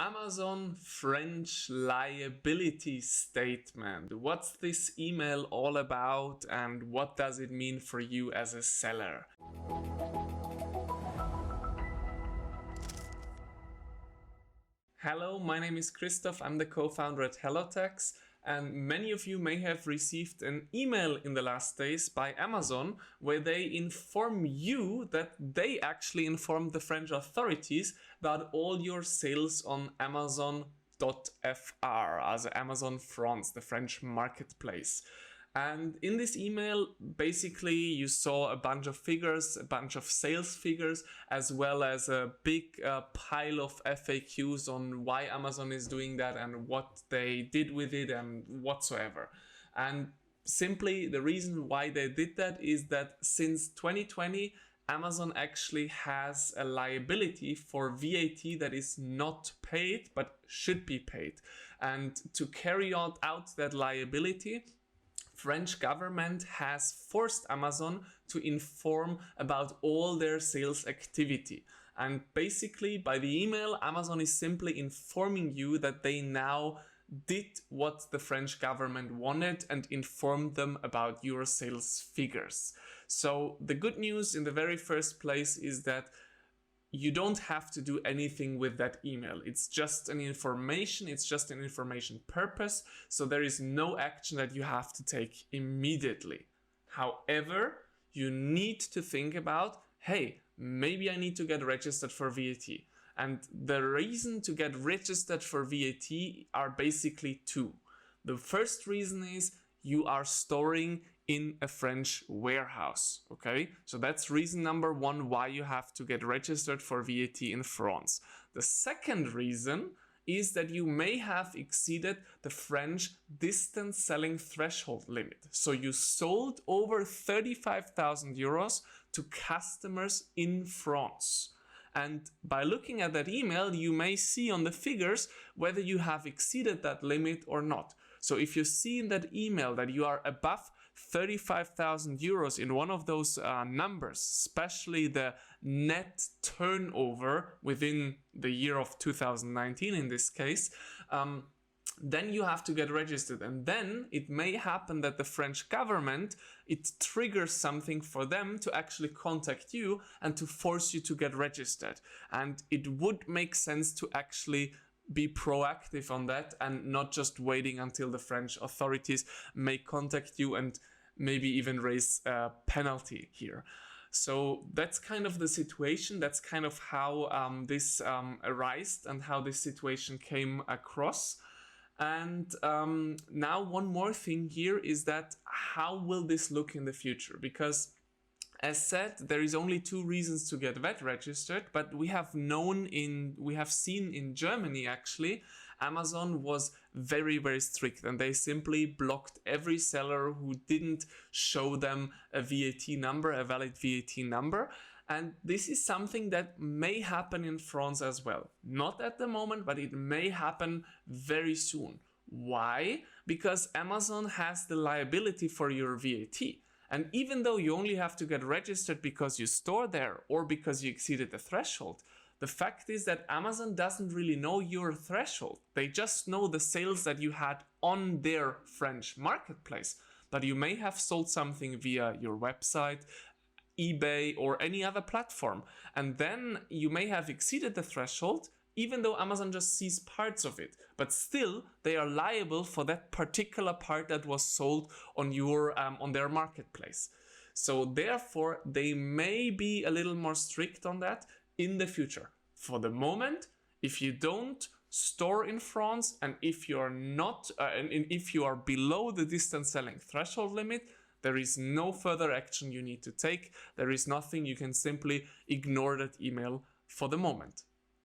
Amazon French liability statement. What's this email all about and what does it mean for you as a seller? Hello, my name is Christoph. I'm the co-founder at hellotax, and many of you may have received an email in the last days by Amazon where they inform you that they actually informed the French authorities about all your sales on Amazon.fr, as Amazon France, the French marketplace. And in this email, basically, you saw a bunch of figures, a bunch of sales figures, as well as a big pile of FAQs on why Amazon is doing that and what they did with it and whatsoever. And simply the reason why they did that is that since 2020, Amazon actually has a liability for VAT that is not paid but should be paid. And to carry out that liability, French government has forced Amazon to inform about all their sales activity. And basically by the email, Amazon is simply informing you that they now did what the French government wanted and informed them about your sales figures. So the good news in the very first place is that you don't have to do anything with that email. It's just an information, it's just an information purpose, so there is no action that you have to take immediately. However, you need to think about, hey, maybe I need to get registered for VAT. And the reason to get registered for VAT are basically two. The first reason is you are storing in a French warehouse, okay? So that's reason number one why you have to get registered for VAT in France. The second reason is that you may have exceeded the French distance selling threshold limit. So you sold over 35,000 euros to customers in France. And by looking at that email, you may see on the figures whether you have exceeded that limit or not. So if you see in that email that you are above 35,000 euros in one of those numbers, especially the net turnover within the year of 2019 in this case, then you have to get registered. And then it may happen that the French government, it triggers something for them to actually contact you and to force you to get registered. And it would make sense to actually be proactive on that and not just waiting until the French authorities may contact you and maybe even raise a penalty here. So that's kind of the situation. That's kind of how this arose and how this situation came across. And now one more thing here is that how will this look in the future? Because as said, there is only two reasons to get VAT registered, but we have seen in Germany actually, Amazon was very, very strict and they simply blocked every seller who didn't show them a VAT number, a valid VAT number. And this is something that may happen in France as well. Not at the moment, but it may happen very soon. Why? Because Amazon has the liability for your VAT. And even though you only have to get registered because you store there or because you exceeded the threshold, the fact is that Amazon doesn't really know your threshold. They just know the sales that you had on their French marketplace. But you may have sold something via your website, eBay, or any other platform. And then you may have exceeded the threshold, even though Amazon just sees parts of it, but still they are liable for that particular part that was sold on their marketplace. So therefore, they may be a little more strict on that in the future. For the moment, if you don't store in France and if you are not, if you are below the distance selling threshold limit, there is no further action you need to take. There is nothing, you can simply ignore that email for the moment.